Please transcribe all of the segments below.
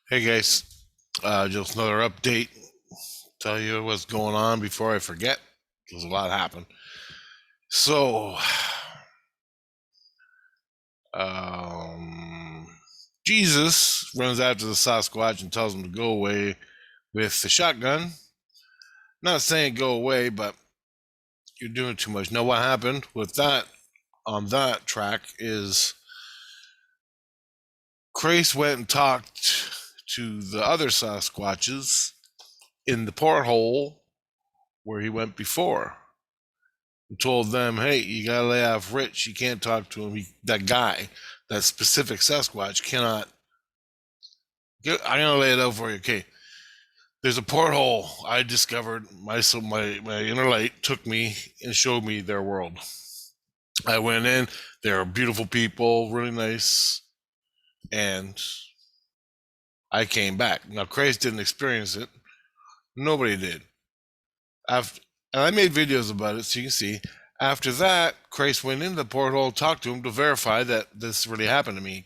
Hey guys, just another update. Tell you what's going on before I forget, because a lot happened. So, um, Jesus runs after the Sasquatch and tells him to go away with the shotgun. Not saying go away, but you're doing too much. Now, what happened with that on that track is Crace went and talked to the other Sasquatches in the porthole where he went before. Told them, hey, you gotta lay off Rich. You can't talk to him. That guy, that specific Sasquatch, cannot. I'm gonna lay it out for you. Okay, there's a porthole I discovered. My inner light took me and showed me their world. I went in. They're beautiful people, really nice, and I came back. Now, Craze didn't experience it. Nobody did. After, and I made videos about it, so you can see. After that, Crace went into the porthole, talked to him to verify that this really happened to me.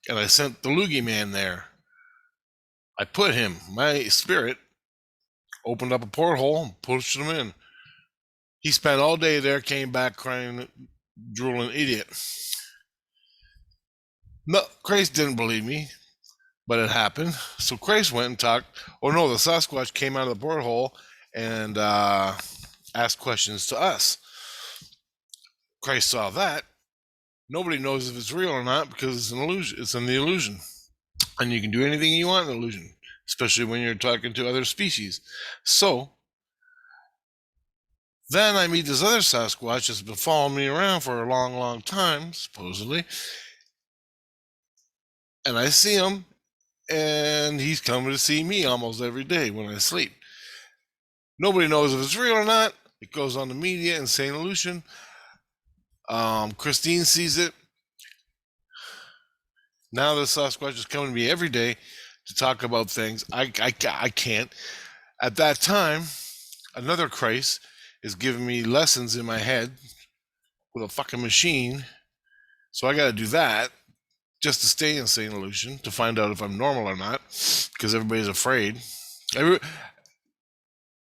And I sent the Loogie Man there. I put him, my spirit, opened up a porthole and pushed him in. He spent all day there, came back crying, drooling, idiot. No, Crace didn't believe me, but it happened. So Crace went and talked. Oh no, the Sasquatch came out of the porthole and asked questions to us. Crace saw that. Nobody knows if it's real or not because it's an illusion. It's in the illusion. And you can do anything you want in illusion, especially when you're talking to other species. So then I meet this other Sasquatch that's been following me around for a long, long time, supposedly. And I see him, and he's coming to see me almost every day when I sleep. Nobody knows if it's real or not. It goes on the media and St. Lucian. Christine sees it. Now the Sasquatch is coming to me every day to talk about things. I can't. At that time, another Christ is giving me lessons in my head with a fucking machine. So I got to do that just to stay in St. Lucian to find out if I'm normal or not, because everybody's afraid.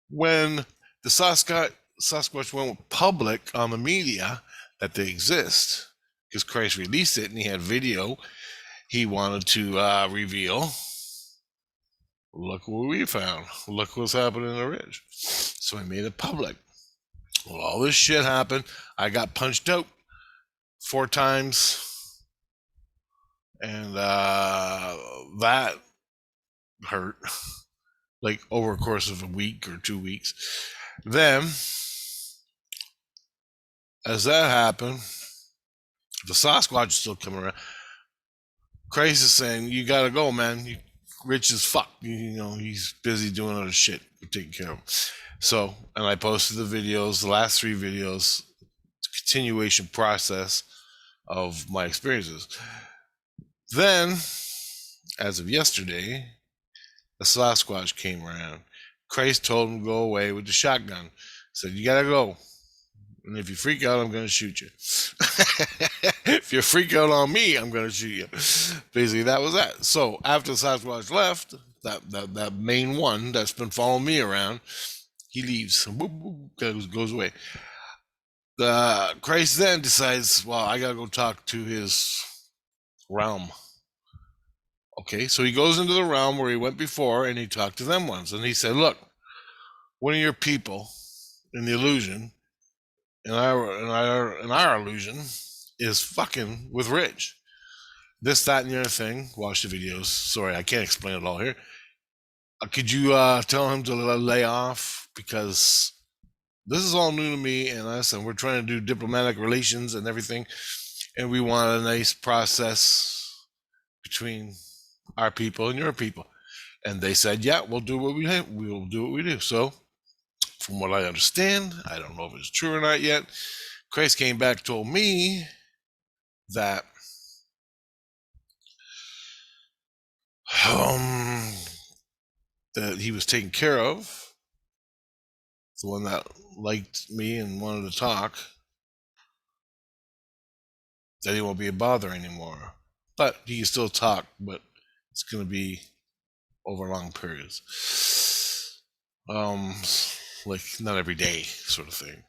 When the Sasquatch went public on the media that they exist, because Christ released it and he had video he wanted to reveal. Look what we found. Look what's happening in the ridge. So I made it public. Well, all this shit happened. I got punched out 4 times, and that hurt. Like over a course of a week or 2 weeks. Then, as that happened, the Sasquatch is still coming around. Crazy is saying, "You gotta go, man. You rich as fuck. You know he's busy doing other shit. We're taking care of him." So, and I posted the videos, the last 3 videos, continuation process of my experiences. Then, as of yesterday, the Sasquatch came around. Christ told him to go away with the shotgun. Said, "You gotta go. And if you freak out, I'm gonna shoot you." If you freak out on me, I'm gonna shoot you. Basically, that was that. So after the Sasquatch left, that main one that's been following me around, he leaves. Boop, boop, goes away. The Christ then decides, well, I gotta go talk to his realm. Okay, so he goes into the realm where he went before and he talked to them once. And he said, look, one of your people in the illusion, in our illusion, is fucking with Rich. This, that, and the other thing. Watch the videos. Sorry, I can't explain it all here. Could you tell him to lay off? Because this is all new to me and us, and we're trying to do diplomatic relations and everything. And we want a nice process between our people and your people. And they said, yeah, we'll do what we have. We'll do what we do. So, from what I understand, I don't know if it's true or not yet. Chris came back, told me that that he was taken care of. The one that liked me and wanted to talk, that he won't be a bother anymore. But he can still talk, but It's going to be over long periods. Um, like not every day, sort of thing.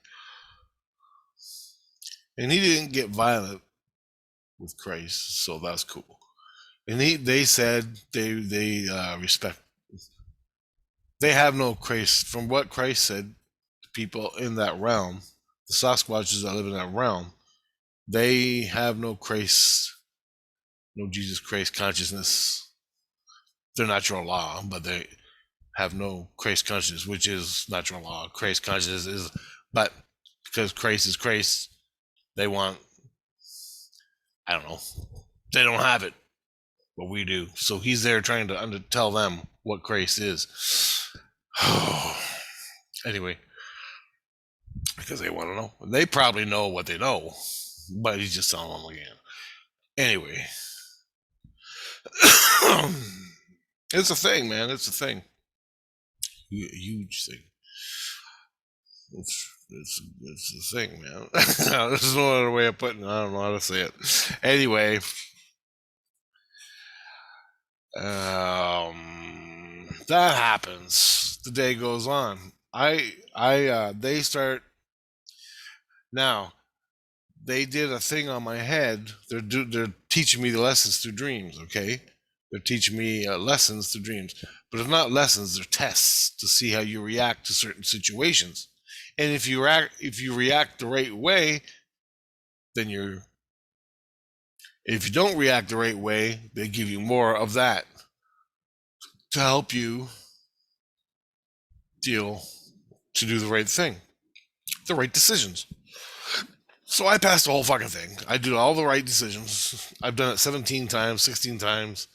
And he didn't get violent with Christ, so that's cool. And they said they respect. They have no Christ. From what Christ said, people in that realm, the Sasquatches that live in that realm, they have no Christ, no Jesus Christ consciousness. They're natural law, but they have no Christ consciousness, which is natural law. Christ consciousness is, but because Christ is Christ, they want, I don't know, they don't have it, but we do. So he's there trying to tell them what Christ is. Anyway, because they want to know. They probably know what they know, but he's just telling them again. Anyway, it's a thing, man. It's a thing. Huge thing. It's a thing, man. There's no other way of putting it. I don't know how to say it. Anyway, that happens. The day goes on. They start now. They did a thing on my head. They're teaching me the lessons through dreams. Okay, they're teaching me lessons through dreams, but they're not lessons. They're tests to see how you react to certain situations. And if you react the right way, then you're. If you don't react the right way, they give you more of that to help you to do the right thing, the right decisions. So I passed the whole fucking thing. I did all the right decisions. I've done it 17 times, 16 times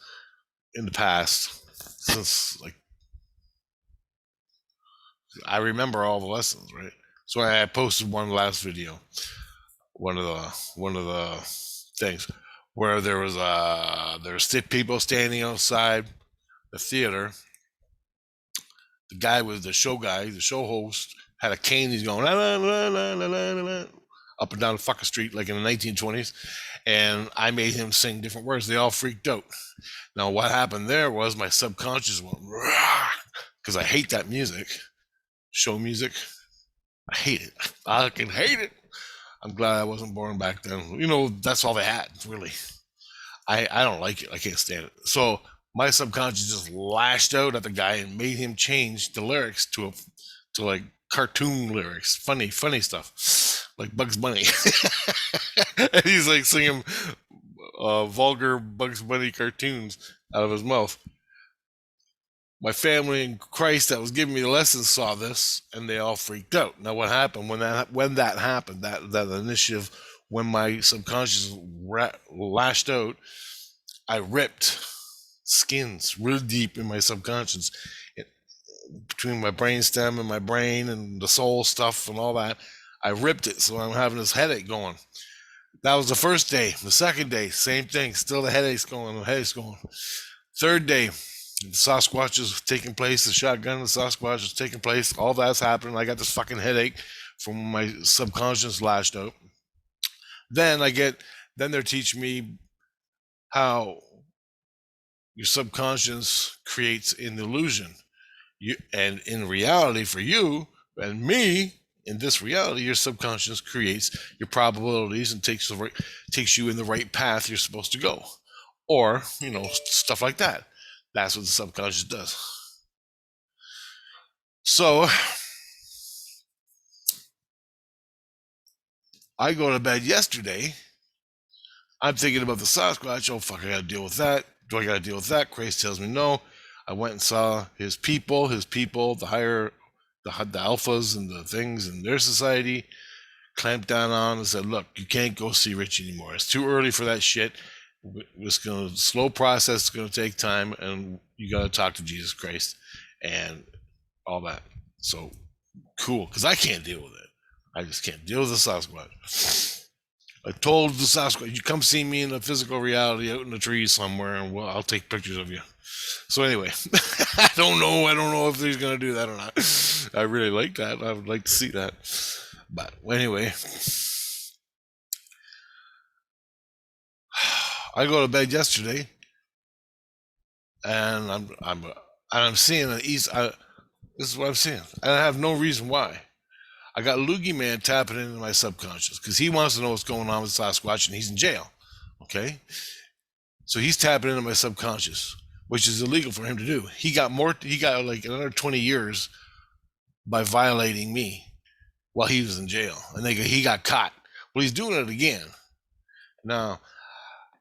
in the past since like I remember all the lessons, right? So I posted one last video, one of the things where there was people standing outside the theater. The guy was the show guy, the show host, had a cane. He's going la, la, la, la, la, la, la, up and down the fucking street like in the 1920s, and I made him sing different words. They all freaked out. Now what happened there was my subconscious went because I hate that music, show music. I hate it. I can hate it. I'm glad I wasn't born back then. You know, that's all they had, really. I don't like it. I can't stand it. So my subconscious just lashed out at the guy and made him change the lyrics to like cartoon lyrics, funny stuff, like Bugs Bunny. And he's like singing vulgar Bugs Bunny cartoons out of his mouth. My family in Christ that was giving me the lessons saw this, and they all freaked out. Now, what happened when that happened? That initiative, when my subconscious lashed out, I ripped skins real deep in my subconscious, between my brainstem and my brain and the soul stuff and all that. I ripped it, so I'm having this headache going. That was the first day. The second day, same thing. Still the headache's going. Third day, the Sasquatch is taking place. The shotgun and the Sasquatch is taking place. All that's happening. I got this fucking headache from my subconscious lashed out. Then they're teaching me how your subconscious creates an illusion. And in reality, for you and me, in this reality, your subconscious creates your probabilities and takes you in the right path you're supposed to go, or stuff like that. That's what the subconscious does. So I go to bed yesterday. I'm thinking about the Sasquatch. Oh fuck, I gotta deal with that. Do I gotta deal with that? Grace tells me no. I went and saw his people, the alphas and the things in their society, clamped down on and said, look, you can't go see Rich anymore. It's too early for that shit. It's going to slow process. It's going to take time, and you got to talk to Jesus Christ and all that. So cool, because I can't deal with it. I just can't deal with the Sasquatch. I told the Sasquatch, you come see me in the physical reality out in the trees somewhere, and I'll take pictures of you. So anyway, I don't know if he's going to do that or not. I really like that. I would like to see that. But anyway, I go to bed yesterday. and I'm seeing an east. This is what I'm seeing, and I have no reason why. I got Loogie Man tapping into my subconscious because he wants to know what's going on with Sasquatch, and he's in jail. Okay, so he's tapping into my subconscious, which is illegal for him to do. He got more. He got like another 20 years by violating me while he was in jail, and he got caught. Well, he's doing it again now.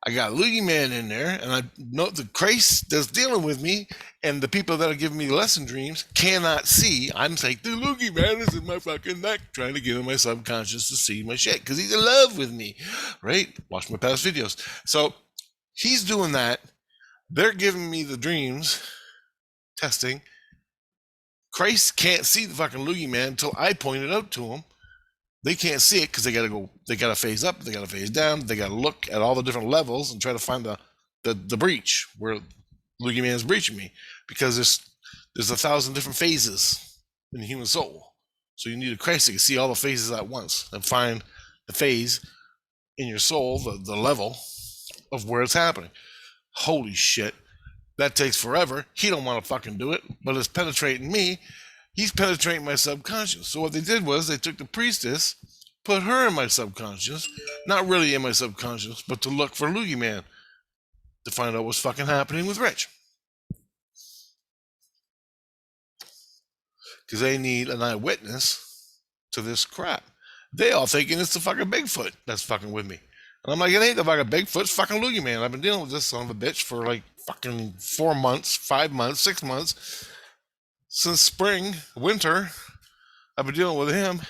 I got Loogie Man in there, and I know the Christ that's dealing with me, and the people that are giving me lesson dreams cannot see. I'm saying the Loogie Man is in my fucking neck, trying to get in my subconscious to see my shit because he's in love with me, right? Watch my past videos. So he's doing that. They're giving me the dreams, testing. Christ can't see the fucking Loogie Man until I point it out to him. They can't see it because they gotta phase up, they gotta phase down, they gotta look at all the different levels and try to find the breach where Loogie Man is breaching me, because there's 1,000 different phases in the human soul. So you need a Christ to see all the phases at once and find the phase in your soul, the level of where it's happening. Holy shit. That takes forever. He don't want to fucking do it, but it's penetrating me. He's penetrating my subconscious. So what they did was they took the priestess, put her in my subconscious, not really in my subconscious, but to look for Loogie Man, to find out what's fucking happening with Rich. Because they need an eyewitness to this crap. They all thinking it's the fucking Bigfoot that's fucking with me. And I'm like, it ain't the fucking Bigfoot, it's fucking Loogie Man. I've been dealing with this son of a bitch for like fucking 4 months, 5 months, 6 months. Since spring, winter, I've been dealing with him.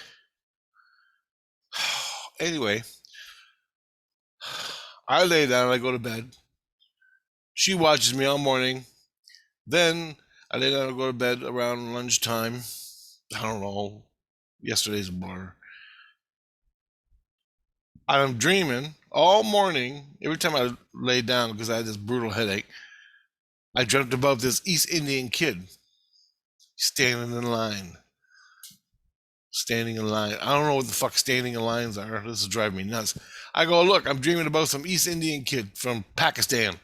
Anyway, I lay down, I go to bed. She watches me all morning. Then I lay down and go to bed around lunchtime. I don't know. Yesterday's a blur. I'm dreaming all morning. Every time I lay down, because I had this brutal headache, I dreamt about this East Indian kid standing in line. Standing in line. I don't know what the fuck standing in lines are. This is driving me nuts. I go, look, I'm dreaming about some East Indian kid from Pakistan,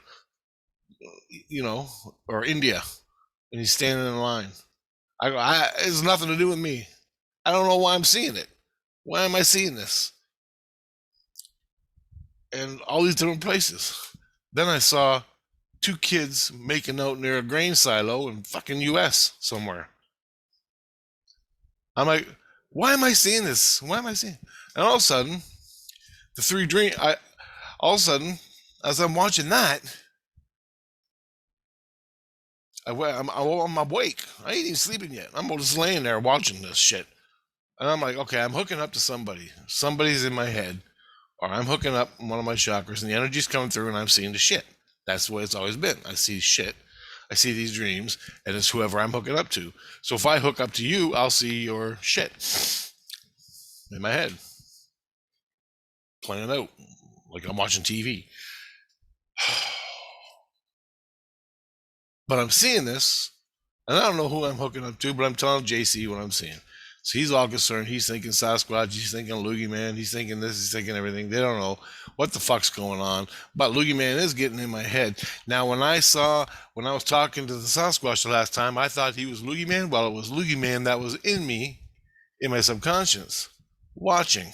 or India, and he's standing in line. I go, it's nothing to do with me. I don't know why I'm seeing it. Why am I seeing this? And all these different places. Then I saw 2 kids making out near a grain silo in fucking US somewhere. I'm like, why am I seeing this? Why am I seeing? And all of a sudden, all of a sudden, as I'm watching that, I'm awake. I ain't even sleeping yet. I'm just laying there watching this shit. And I'm like, okay, I'm hooking up to somebody. Somebody's in my head. Or I'm hooking up one of my chakras, and the energy's coming through, and I'm seeing the shit. That's the way it's always been. I see shit. I see these dreams, and it's whoever I'm hooking up to. So if I hook up to you, I'll see your shit in my head, playing out like I'm watching TV. But I'm seeing this, and I don't know who I'm hooking up to, but I'm telling JC what I'm seeing. So he's all concerned. He's thinking Sasquatch. He's thinking Loogie Man. He's thinking this. He's thinking everything. They don't know what the fuck's going on. But Loogie Man is getting in my head. Now, when I was talking to the Sasquatch the last time, I thought he was Loogie Man. Well, it was Loogie Man that was in me, in my subconscious, watching.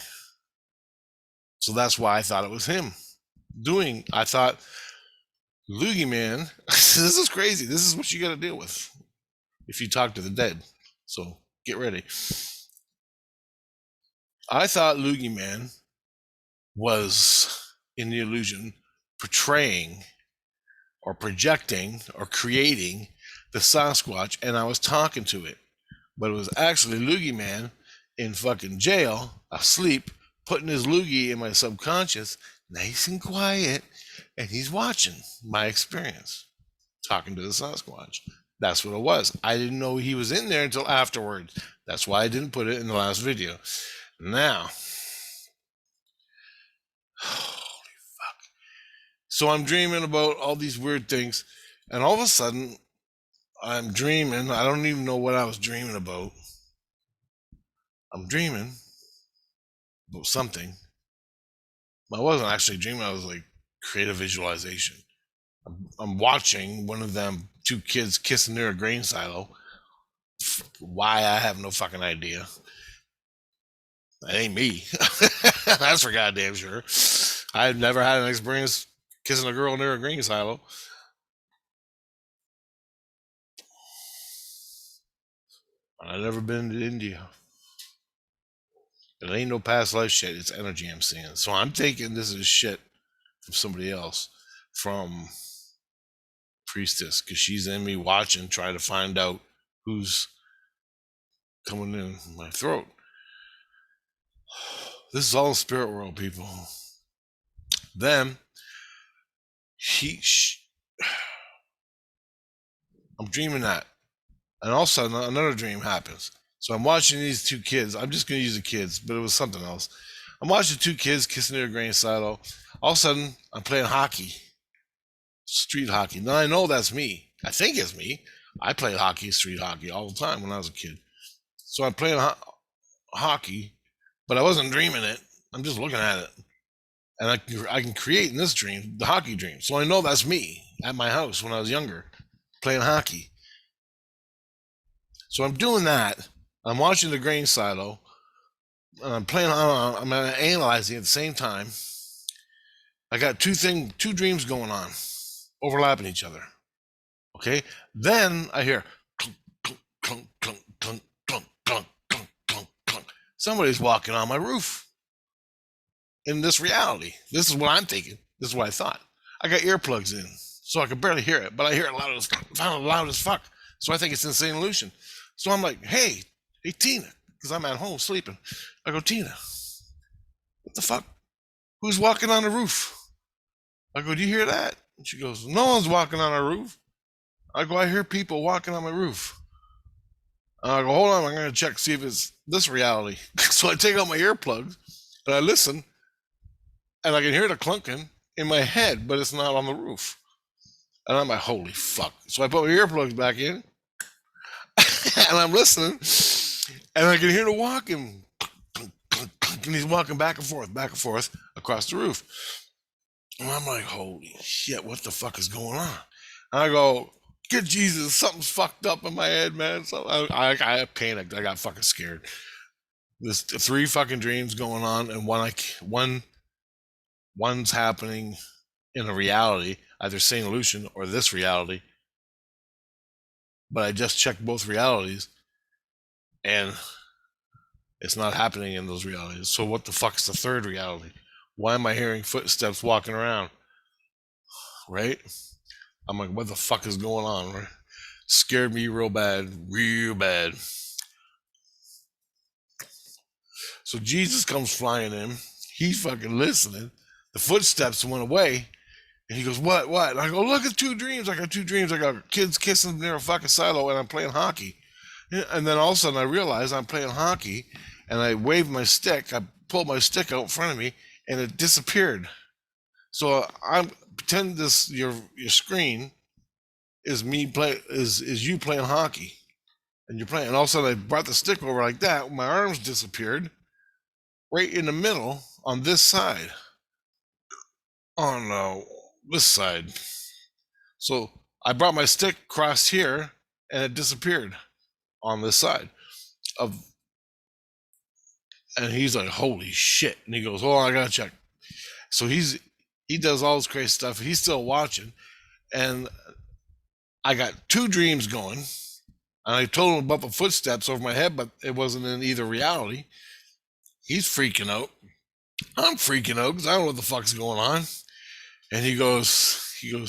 So that's why I thought it was him doing. I thought, Loogie Man, this is crazy. This is what you got to deal with if you talk to the dead. So get ready. I thought Loogie Man was in the illusion portraying or projecting or creating the Sasquatch, and I was talking to it. But it was actually Loogie Man in fucking jail, asleep, putting his loogie in my subconscious, nice and quiet, and he's watching my experience, talking to the Sasquatch. That's what it was. I didn't know he was in there until afterwards. That's why I didn't put it in the last video. Now, holy fuck. So I'm dreaming about all these weird things, and all of a sudden, I'm dreaming. I don't even know what I was dreaming about. I'm dreaming about something. I wasn't actually dreaming. I was like creative visualization. I'm watching one of them two kids kissing near a grain silo. Why, I have no fucking idea. That ain't me. That's for goddamn sure. I've never had an experience kissing a girl near a grain silo. I've never been to India. It ain't no past life shit. It's energy I'm seeing. So I'm taking this as shit from somebody else, from Priestess, because she's in me watching, trying to find out who's coming in my throat. This is all the spirit world, people. Then I'm dreaming that, and all of a sudden another dream happens. So I'm watching these two kids. I'm just gonna use the kids, but it was something else. I'm watching two kids kissing their grain silo. All of a sudden, I'm playing hockey, street hockey. Now I know that's me. I think it's me. I played hockey, street hockey, all the time when I was a kid. So I'm playing hockey, but I wasn't dreaming it. I'm just looking at it, and I can create in this dream the hockey dream. So I know that's me at my house when I was younger, playing hockey. So I'm doing that. I'm watching the grain silo, and I'm playing. I'm analyzing at the same time. I got two dreams going on, overlapping each other. Okay. Then I hear clunk, clunk, clunk, clunk, clunk, clunk, clunk, clunk, clunk, clunk. Somebody's walking on my roof. In this reality, this is what I'm thinking. This is what I thought. I got earplugs in, so I can barely hear it, but I hear it loud as fuck. So I think it's insane illusion. So I'm like, hey Tina, because I'm at home sleeping. I go, Tina, what the fuck? Who's walking on the roof? I go, do you hear that? And she goes, no one's walking on our roof. I go, I hear people walking on my roof. And I go, hold on, I'm going to check, see if it's this reality. So I take out my earplugs and I listen, and I can hear the clunking in my head, but it's not on the roof. And I'm like, holy fuck. So I put my earplugs back in, and I'm listening, and I can hear the walking. And he's walking back and forth across the roof. And I'm like, holy shit, what the fuck is going on? And I go, get Jesus, something's fucked up in my head, man. So I panicked. I got fucking scared. There's three fucking dreams going on, and one's happening in a reality, either same illusion or this reality. But I just checked both realities, and it's not happening in those realities. So what the fuck is the third reality? Why am I hearing footsteps walking around? Right? I'm like, what the fuck is going on? Right? Scared me real bad, real bad. So Jesus comes flying in. He's fucking listening. The footsteps went away. And he goes, what? And I go, look at two dreams. I got two dreams. I got kids kissing near a fucking silo, and I'm playing hockey. And then all of a sudden I realize I'm playing hockey, and I waved my stick. I pulled my stick out in front of me, and it disappeared. So I'm pretend this your screen is you playing hockey, and you're playing. And all of a sudden I brought the stick over like that. My arms disappeared right in the middle on this side. Oh no, this side. So I brought my stick across here, and it disappeared on this side of. And he's like, holy shit. And he goes, oh, I gotta check. So he does all this crazy stuff. He's still watching. And I got two dreams going. And I told him about the footsteps over my head, but it wasn't in either reality. He's freaking out. I'm freaking out because I don't know what the fuck's going on. And he goes, you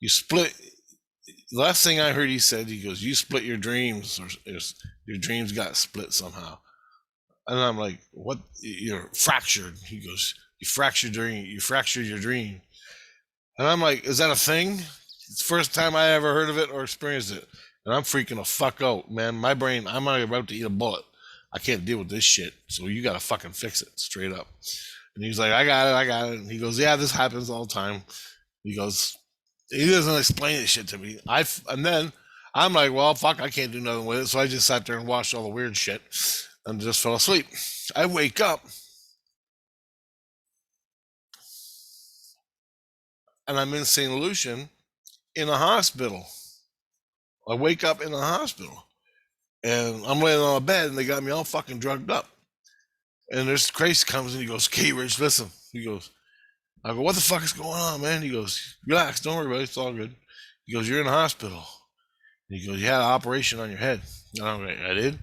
split. The last thing I heard he said, he goes, you split your dreams, or your dreams got split somehow. And I'm like, what? You're fractured. He goes, you fractured your dream. And I'm like, is that a thing? It's the first time I ever heard of it or experienced it. And I'm freaking the fuck out, man. My brain, I'm not about to eat a bullet. I can't deal with this shit. So you gotta fucking fix it straight up. And he's like, I got it. And he goes, yeah, this happens all the time. He goes, he doesn't explain this shit to me. And then I'm like, well, fuck, I can't do nothing with it. So I just sat there and watched all the weird shit and just fell asleep. I wake up. and I'm in St. Lucian in a hospital. I wake up in a hospital, and I'm laying on a bed, and they got me all fucking drugged up. And this Christ comes and he goes, "Okay, Rich, listen." He goes, I go, "What the fuck is going on, man?" He goes, "Relax, don't worry about it, it's all good." He goes, "You're in the hospital." And he goes, "You had an operation on your head." And I'm like, "I did?"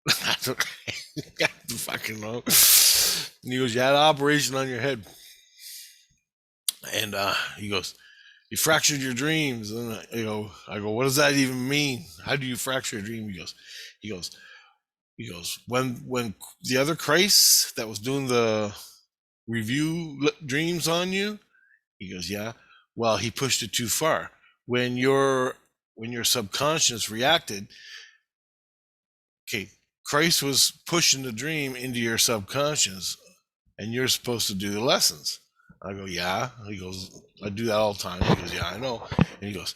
I don't fucking know. And he goes, "You had an operation on your head." And he goes, "You fractured your dreams." And I go, "What does that even mean? How do you fracture a dream?" He goes, he goes, when the other Christ that was doing the review dreams on you, he goes, "Yeah, well, he pushed it too far. When your subconscious reacted, okay, Christ was pushing the dream into your subconscious, and you're supposed to do the lessons." I go, "Yeah." He goes, "I do that all the time." He goes, "Yeah, I know." And he goes,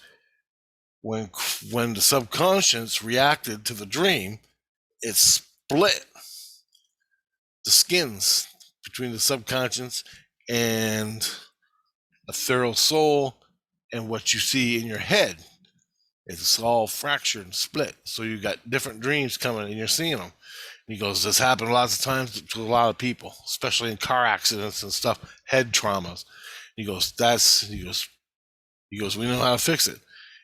when when the subconscious reacted to the dream, it split the skins between the subconscious and a thorough soul and what you see in your head. It's all fractured and split. So you got different dreams coming and you're seeing them. And he goes, "This happened lots of times to a lot of people, especially in car accidents and stuff, head traumas." He goes, "We know how to fix it."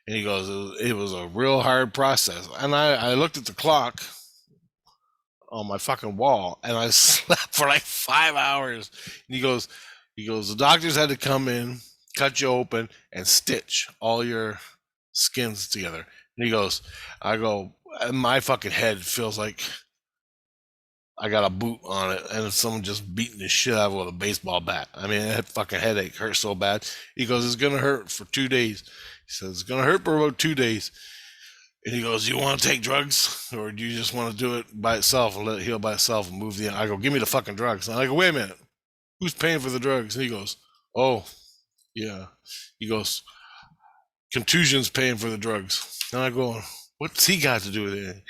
And he goes, "It was a real hard process." And I looked at the clock on my fucking wall and I slept for like 5 hours. And he goes, "The doctors had to come in, cut you open, and stitch all your skins together." And he goes, I go, "My fucking head feels like I got a boot on it and someone just beating the shit out of it with a baseball bat. I mean, that fucking headache hurt so bad." He goes, "It's gonna hurt for 2 days." He says, "It's gonna hurt for about 2 days." And he goes, "You want to take drugs, or do you just want to do it by itself and let it heal by itself and move the?" I go, "Give me the fucking drugs." And I go, "Wait a minute, who's paying for the drugs?" And he goes, "Oh, yeah." He goes, "Contusion's paying for the drugs." And I go, "What's he got to do with it?"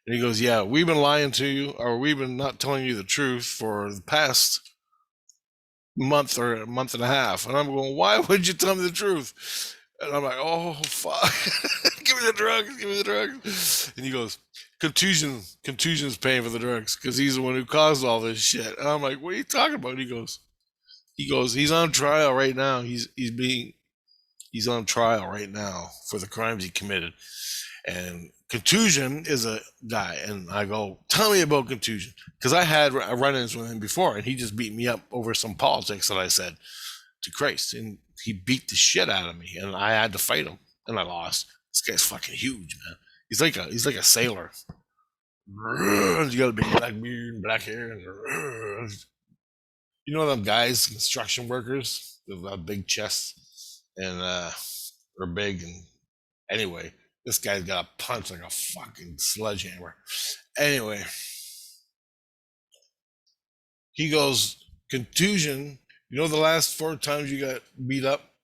And he goes, "Yeah, we've been lying to you, or we've been not telling you the truth for the past month or a month and a half." And I'm going, "Why would you tell me the truth?" And I'm like, "Oh, fuck." "Give me the drugs, give me the drugs." And he goes, Contusion's paying for the drugs because he's the one who caused all this shit." And I'm like, "What are you talking about?" He goes, "He's on trial right now. He's on trial right now for the crimes he committed. And Contusion is a guy." And I go, "Tell me about Contusion." Because I had run-ins with him before, and he just beat me up over some politics that I said to Christ. And he beat the shit out of me, and I had to fight him, and I lost. This guy's fucking huge, man. He's like a sailor. You got a big black beard and black hair. And you know them guys, construction workers, with big chests and are big. And anyway, this guy's got a punch like a fucking sledgehammer. Anyway, he goes, "Contusion. You know the last 4 times you got beat up,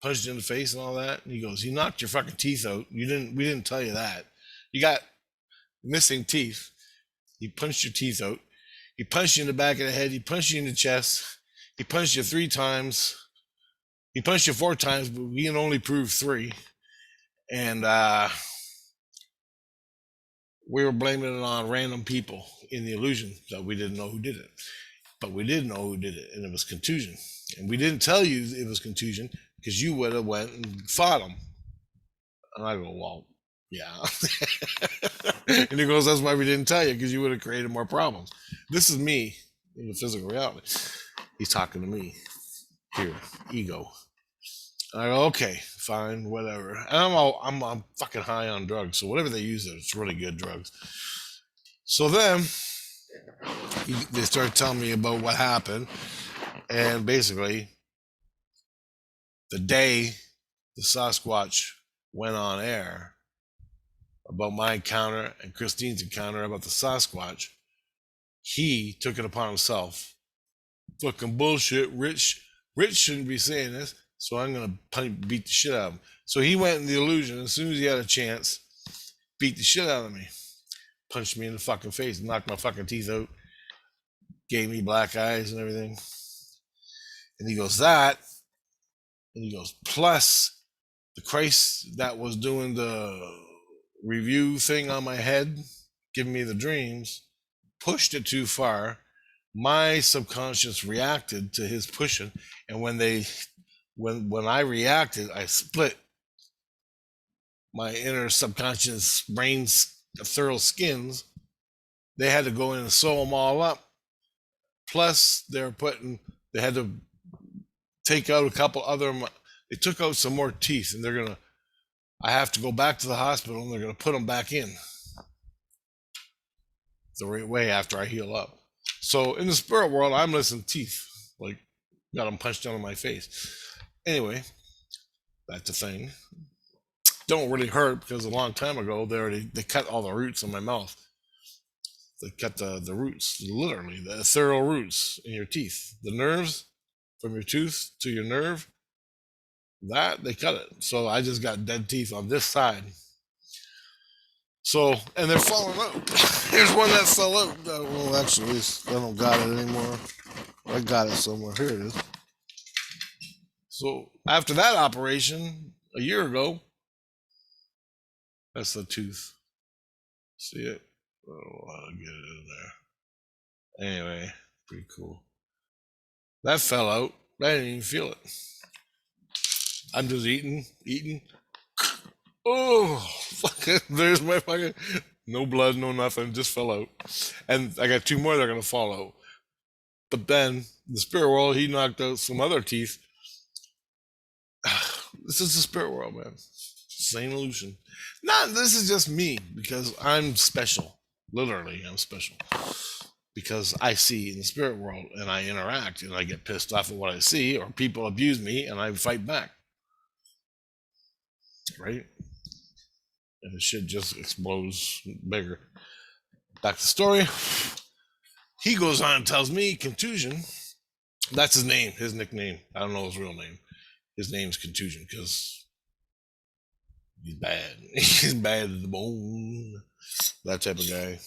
punched in the face and all that?" And he goes, "He knocked your fucking teeth out. We didn't tell you that. You got missing teeth. He punched your teeth out. He punched you in the back of the head. He punched you in the chest. He punched you 3 times. He punched you 4 times, but we can only prove 3. And we were blaming it on random people in the illusion that we didn't know who did it. But we did know who did it, and it was Contusion. And we didn't tell you it was Contusion because you would have went and fought him." And I go, "Well, yeah." And he goes, "That's why we didn't tell you, because you would have created more problems." This is me in the physical reality. He's talking to me here, ego. I go, "Okay, fine, whatever." And I'm fucking high on drugs, so whatever they use, it's really good drugs. So then they started telling me about what happened, and basically, the day the Sasquatch went on air about my encounter and Christine's encounter about the Sasquatch, he took it upon himself. "Fucking bullshit, Rich. Rich shouldn't be saying this, so I'm gonna beat the shit out of him." So he went in the illusion as soon as he had a chance, beat the shit out of me, punched me in the fucking face, knocked my fucking teeth out, gave me black eyes and everything. And he goes, "That And he goes, plus the Christ that was doing the review thing on my head, giving me the dreams, pushed it too far. My subconscious reacted to his pushing, and when I reacted, I split my inner subconscious brain's thorough skins. They had to go in and sew them all up. Plus, they had to take out a couple other. They took out some more teeth, and I have to go back to the hospital, and they're gonna put them back in the right way after I heal up. So in the spirit world, I'm missing teeth, like got them punched down in my face. Anyway, that's the thing. Don't really hurt because a long time ago they cut all the roots in my mouth. They cut the roots, literally the thorough roots in your teeth, the nerves from your tooth to your nerve. That they cut it, so I just got dead teeth on this side. So, and they're falling out. Here's one that fell out. Well, actually, I don't got it anymore. I got it somewhere. Here it is. So after that operation a year ago, that's the tooth. See it? I don't know how to get it in there. Anyway, pretty cool. That fell out. I didn't even feel it. I'm just eating. Oh, fucking, there's my fucking, no blood, no nothing, just fell out. And I got two more that are gonna fall out. But then, the spirit world, he knocked out some other teeth. This is the spirit world, man. Same illusion. This is just me, because I'm special. Literally, I'm special. Because I see in the spirit world, and I interact, and I get pissed off at what I see, or people abuse me, and I fight back. Right? And the shit just explodes bigger. Back to the story. He goes on and tells me Contusion. That's his name, his nickname. I don't know his real name. His name's Contusion because he's bad. He's bad to the bone. That type of guy.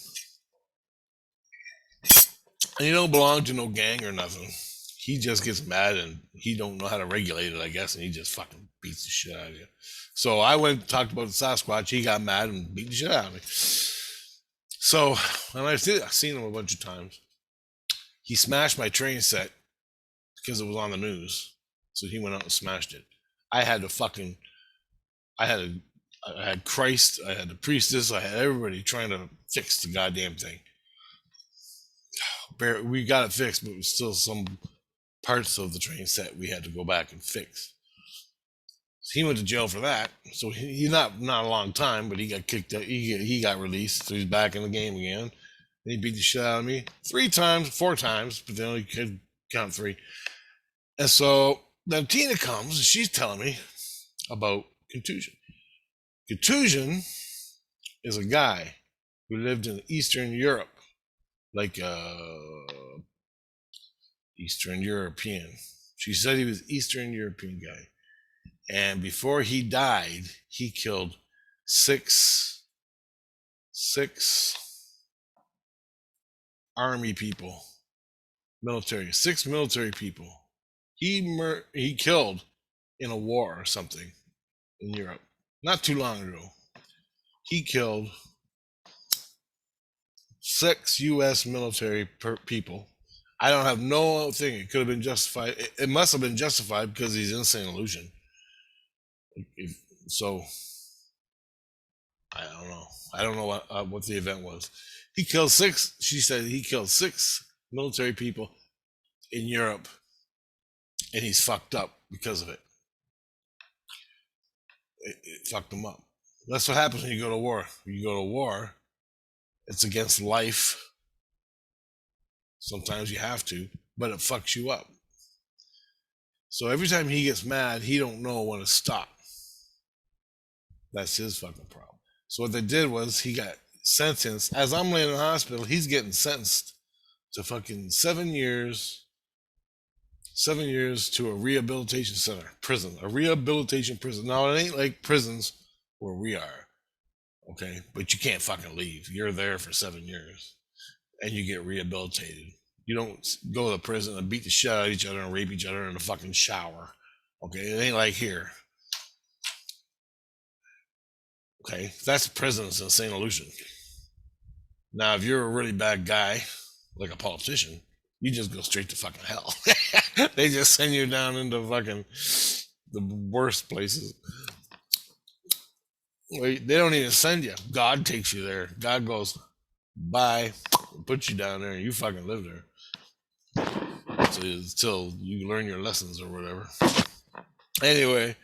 And he don't belong to no gang or nothing. He just gets mad and he don't know how to regulate it, I guess, and he just fucking beats the shit out of you. So I went and talked about the Sasquatch. He got mad and beat the shit out of me. So, and I've seen him a bunch of times. He smashed my train set because it was on the news. So he went out and smashed it. I had Christ, I had the priestess, I had everybody trying to fix the goddamn thing. We got it fixed, but it was still some parts of the train set we had to go back and fix. He went to jail for that, so he not a long time, but he got kicked out. He got released, so he's back in the game again. And he beat the shit out of me 4 times, but they only could count 3. And so then Tina comes and she's telling me about Contusion. Contusion is a guy who lived in Eastern Europe, like Eastern European. She said he was Eastern European guy. And before he died, he killed six army people, military, 6 military people. He killed in a war or something in Europe, not too long ago. He killed 6 U.S. military people. I don't have no thing. It could have been justified. It must have been justified because he's insane illusion. So I don't know. I don't know what the event was. He killed 6. She said he killed 6 military people in Europe, and he's fucked up because of it. It fucked him up. That's what happens when you go to war. When you go to war, it's against life. Sometimes you have to, but it fucks you up. So every time he gets mad, he don't know when to stop. That's his fucking problem. So what they did was he got sentenced. As I'm laying in the hospital, he's getting sentenced to fucking 7 years. 7 years to a rehabilitation center, prison, a rehabilitation prison. Now it ain't like prisons where we are, okay? But you can't fucking leave. You're there for 7 years, and you get rehabilitated. You don't go to the prison and beat the shit out of each other and rape each other in the fucking shower, Okay, it ain't like here. Okay, that's prisons in St. Lucia. Now, if you're a really bad guy, like a politician, you just go straight to fucking hell. They just send you down into fucking the worst places. They don't even send you. God takes you there. God goes, bye, put you down there, and you fucking live there. So until you learn your lessons or whatever. Anyway,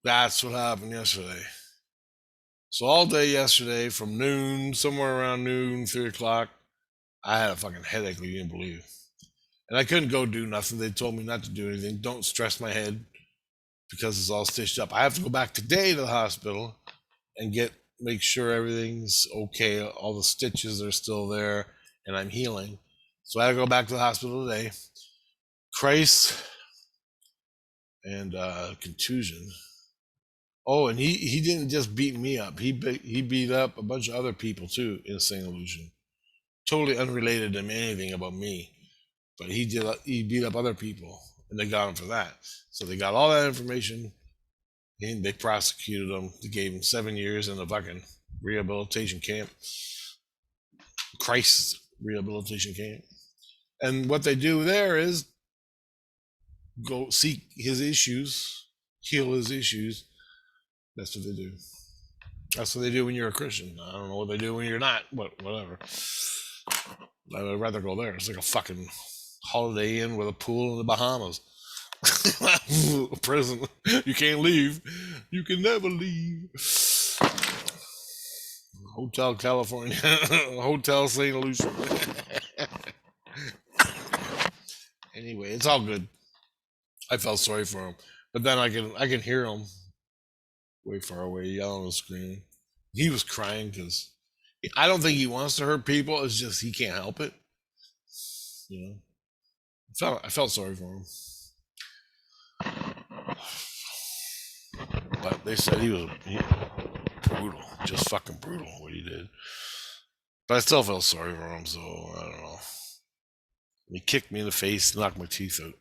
that's what happened yesterday. So all day yesterday, from noon, somewhere around noon, 3 o'clock, I had a fucking headache like you didn't believe. And I couldn't go do nothing. They told me not to do anything. Don't stress my head because it's all stitched up. I have to go back today to the hospital and make sure everything's okay. All the stitches are still there and I'm healing. So I had to go back to the hospital today. Christ and contusion. Oh, and he didn't just beat me up. He beat up a bunch of other people too in St. Lucia. Totally unrelated to anything about me. But he beat up other people and they got him for that. So they got all that information and they prosecuted him. They gave him 7 years in a fucking rehabilitation camp. Christ's rehabilitation camp. And what they do there is go seek his issues, heal his issues. That's what they do. That's what they do when you're a Christian. I don't know what they do when you're not, but whatever. I'd rather go there. It's like a fucking Holiday Inn with a pool in the Bahamas. Prison. You can't leave. You can never leave. Hotel California. Hotel St. Lucia. Anyway, it's all good. I felt sorry for him. But then I can hear him way far away yelling and screaming. He was crying because I don't think he wants to hurt people. It's just he can't help it. You know, I felt sorry for him. But they said he was brutal, just fucking brutal what he did. But I still felt sorry for him, so I don't know. He kicked me in the face, knocked my teeth out.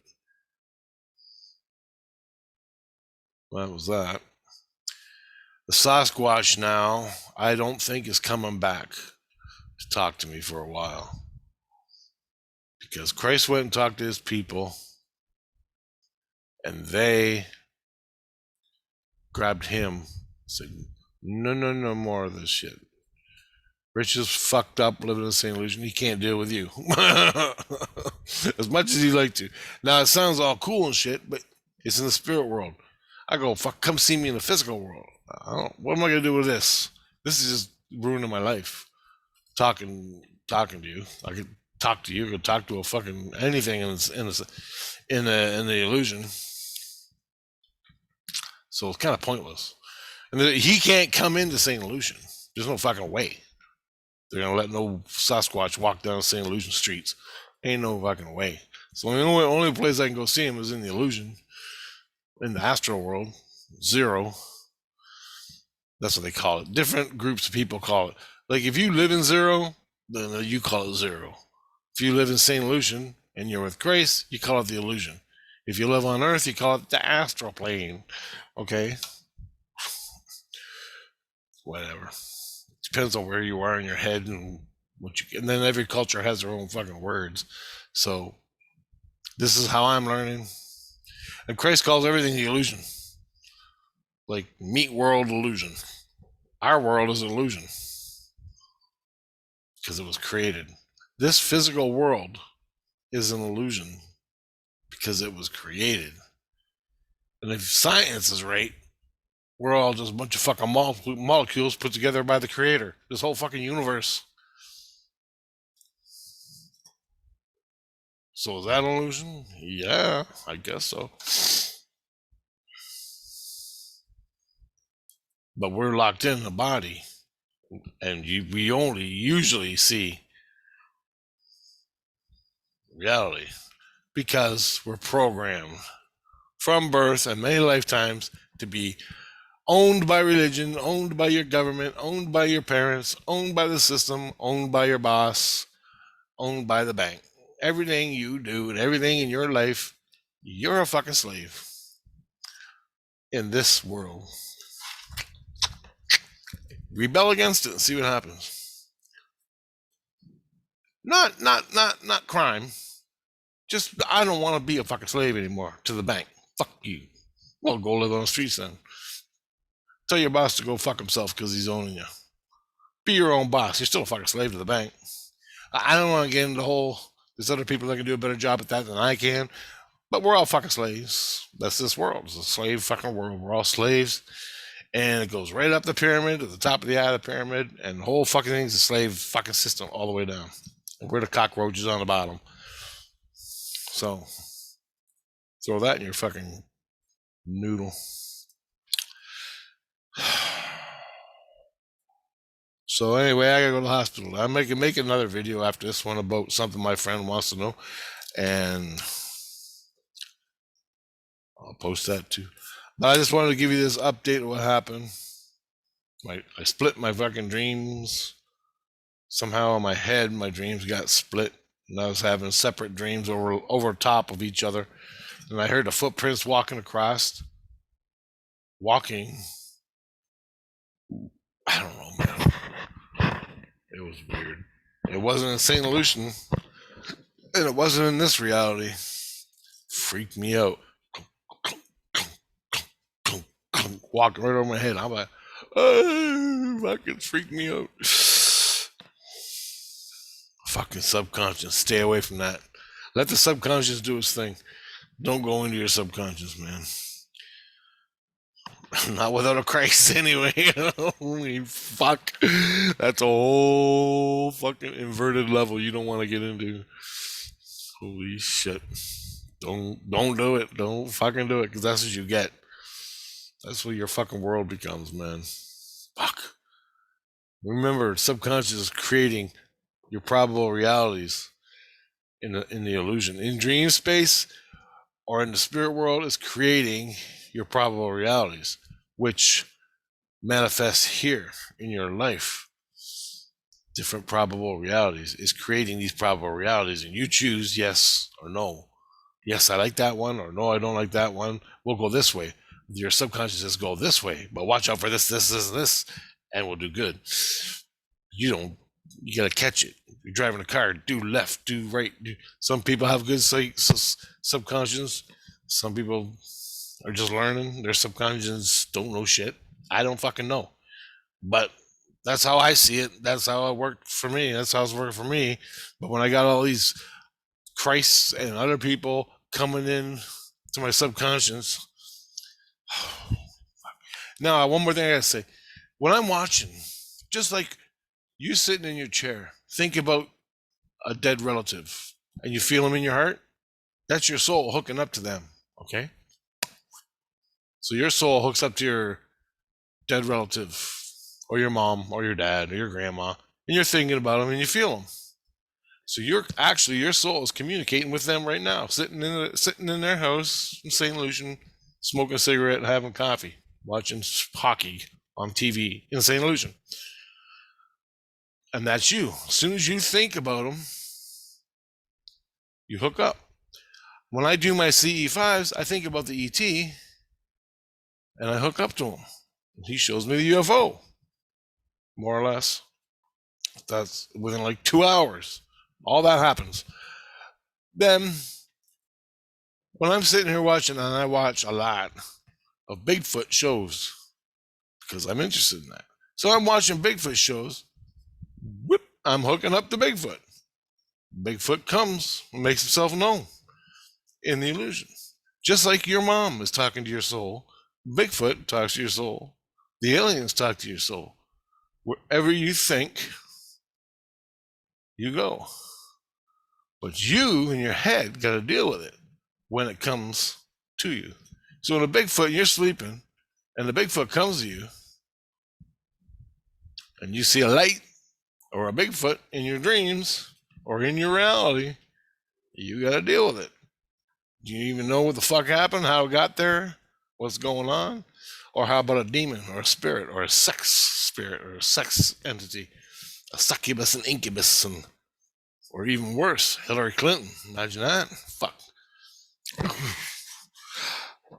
That was that. The Sasquatch now, I don't think is coming back to talk to me for a while. Because Christ went and talked to his people, and they grabbed him, said, no more of this shit. Rich is fucked up living in St. Lucia. He can't deal with you. As much as he'd like to. Now, it sounds all cool and shit, but it's in the spirit world. I go, fuck, come see me in the physical world. What am I going to do with this? This is just ruining my life. Talking to you. I could talk to you. I could talk to a fucking anything in the illusion. So it's kind of pointless. And he can't come into St. Lucia. There's no fucking way. They're going to let no Sasquatch walk down St. Lucia streets. Ain't no fucking way. So the only place I can go see him is in the illusion. In the astral world. Zero. That's what they call it. Different groups of people call it. Like if you live in zero, then you call it zero. If you live in St. Lucia and you're with Grace, you call it the illusion. If you live on Earth, you call it the astral plane. Okay? Whatever. Depends on where you are in your head and and then every culture has their own fucking words. So this is how I'm learning. And Christ calls everything the illusion. Like meat world illusion. Our world is an illusion. Because it was created. This physical world is an illusion. Because it was created. And if science is right, we're all just a bunch of fucking molecules put together by the creator. This whole fucking universe. So is that an illusion? Yeah, I guess so. But we're locked in the body. And we only usually see reality. Because we're programmed from birth and many lifetimes to be owned by religion, owned by your government, owned by your parents, owned by the system, owned by your boss, owned by the bank. Everything you do and everything in your life You're a fucking slave in this world. Rebel against it and see what happens. Not crime. Just I don't want to be a fucking slave anymore to the bank. Fuck you. Well, go live on the streets then. Tell your boss to go fuck himself because he's owning you. Be your own boss. You're still a fucking slave to the bank. I don't want to get into the whole. There's other people that can do a better job at that than I can. But we're all fucking slaves. That's this world. It's a slave fucking world. We're all slaves. And it goes right up the pyramid to the top of the eye of the pyramid. And the whole fucking thing's a slave fucking system all the way down. And we're the cockroaches on the bottom. So, throw that in your fucking noodle. So anyway, I gotta go to the hospital. I'm make another video after this one about something my friend wants to know. And I'll post that too. But I just wanted to give you this update of what happened. I split my fucking dreams. Somehow in my head, my dreams got split. And I was having separate dreams over top of each other. And I heard the footprints walking across. Walking. I don't know, man. It was weird. It wasn't in St. Lucian. And it wasn't in this reality. Freaked me out. Walking right over my head. I'm like, oh, fucking freaked me out. Fucking subconscious. Stay away from that. Let the subconscious do its thing. Don't go into your subconscious, man. Not without a crisis, anyway. Holy fuck. That's a whole fucking inverted level you don't want to get into. Holy shit. Don't do it. Don't fucking do it, because that's what you get. That's what your fucking world becomes, man. Fuck. Remember, subconscious is creating your probable realities in the illusion. In dream space or in the spirit world, is creating your probable realities, which manifests here in your life. Different probable realities is creating these probable realities, and you choose yes or no. Yes, I like that one, or no, I don't like that one. We'll go this way. Your subconscious says go this way, but watch out for this, and we'll do good. You gotta catch it. You're driving a car, do left, do right. Some people have good subconscious. Some people are just learning. Their subconscious don't know shit. I don't fucking know. But that's how I see it. That's how it worked for me. That's how it's working for me. But when I got all these Christs and other people coming in to my subconscious. Now, one more thing I gotta say. When I'm watching, just like you sitting in your chair, think about a dead relative and you feel them in your heart, that's your soul hooking up to them, okay? So your soul hooks up to your dead relative or your mom or your dad or your grandma, and you're thinking about them and you feel them. So your soul is communicating with them right now, sitting in their house in St. Lucian, smoking a cigarette and having coffee, watching hockey on TV in St. Lucian. And that's you. As soon as you think about them, you hook up. When I do my CE5s, I think about the ET, and I hook up to him. He shows me the UFO, more or less. That's within like 2 hours. All that happens. Then, when I'm sitting here watching, and I watch a lot of Bigfoot shows, because I'm interested in that. So I'm watching Bigfoot shows. Whoop, I'm hooking up to Bigfoot. Bigfoot comes and makes himself known in the illusion. Just like your mom is talking to your soul, Bigfoot talks to your soul. The aliens talk to your soul. Wherever you think, you go. But you, in your head, got to deal with it when it comes to you. So in a Bigfoot, you're sleeping, and the Bigfoot comes to you, and you see a light or a Bigfoot in your dreams or in your reality, you got to deal with it. Do you even know what the fuck happened, how it got there, what's going on? Or how about a demon or a spirit or a sex spirit or a sex entity, a succubus and incubus, and or even worse, Hillary Clinton. Imagine that. Fuck.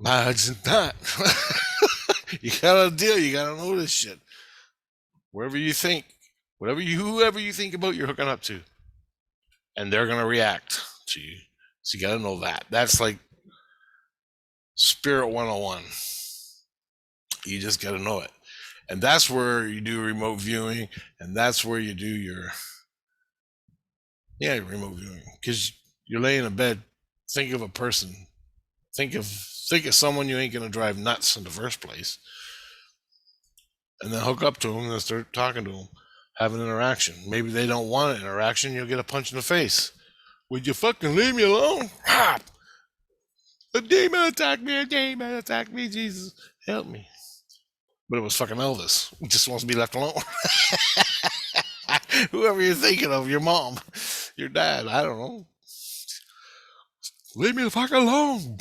Imagine that. You gotta deal. You gotta know this shit. Wherever you think, whoever you think about, you're hooking up to, and they're gonna react to you. So you gotta know that. That's like Spirit 101. You just gotta know it. And that's where you do remote viewing, and that's where you do your remote viewing. Because you're laying in bed, think of a person, think of someone you ain't gonna drive nuts in the first place, and then hook up to them and start talking to them, have an interaction. Maybe they don't want an interaction, you'll get a punch in the face. Would you fucking leave me alone? Ah! A demon attacked me, Jesus, help me. But it was fucking Elvis. He just wants to be left alone. Whoever you're thinking of, your mom, your dad, I don't know. Leave me the fuck alone.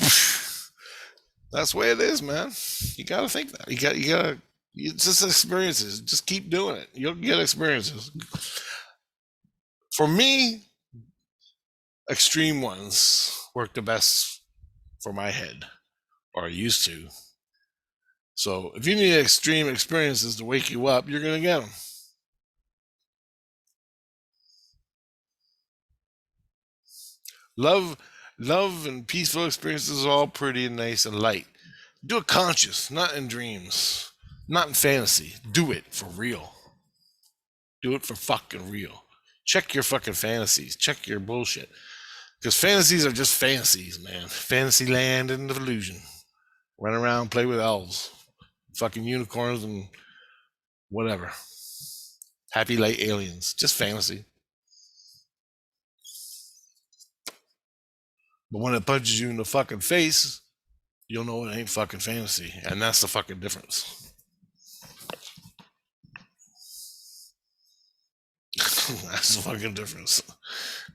That's the way it is, man. You gotta think that. You gotta. It's just experiences. Just keep doing it. You'll get experiences. For me, extreme ones work the best for my head, or used to. So if you need extreme experiences to wake you up, you're gonna get them. Love, love, and peaceful experiences are all pretty and nice and light. Do it conscious, not in dreams, not in fantasy. Do it for real. Do it for fucking real. Check your fucking fantasies. Check your bullshit. Because fantasies are just fantasies, man. Fantasy land and illusion. Run around, play with elves, fucking unicorns, and whatever. Happy light aliens. Just fantasy. But when it punches you in the fucking face, you'll know it ain't fucking fantasy. And that's the fucking difference. That's the fucking difference.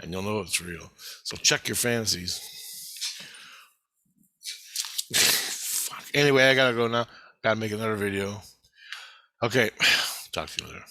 And you'll know it's real. So check your fantasies. Fuck. Anyway, I gotta go now. Gotta make another video. Okay. Talk to you later.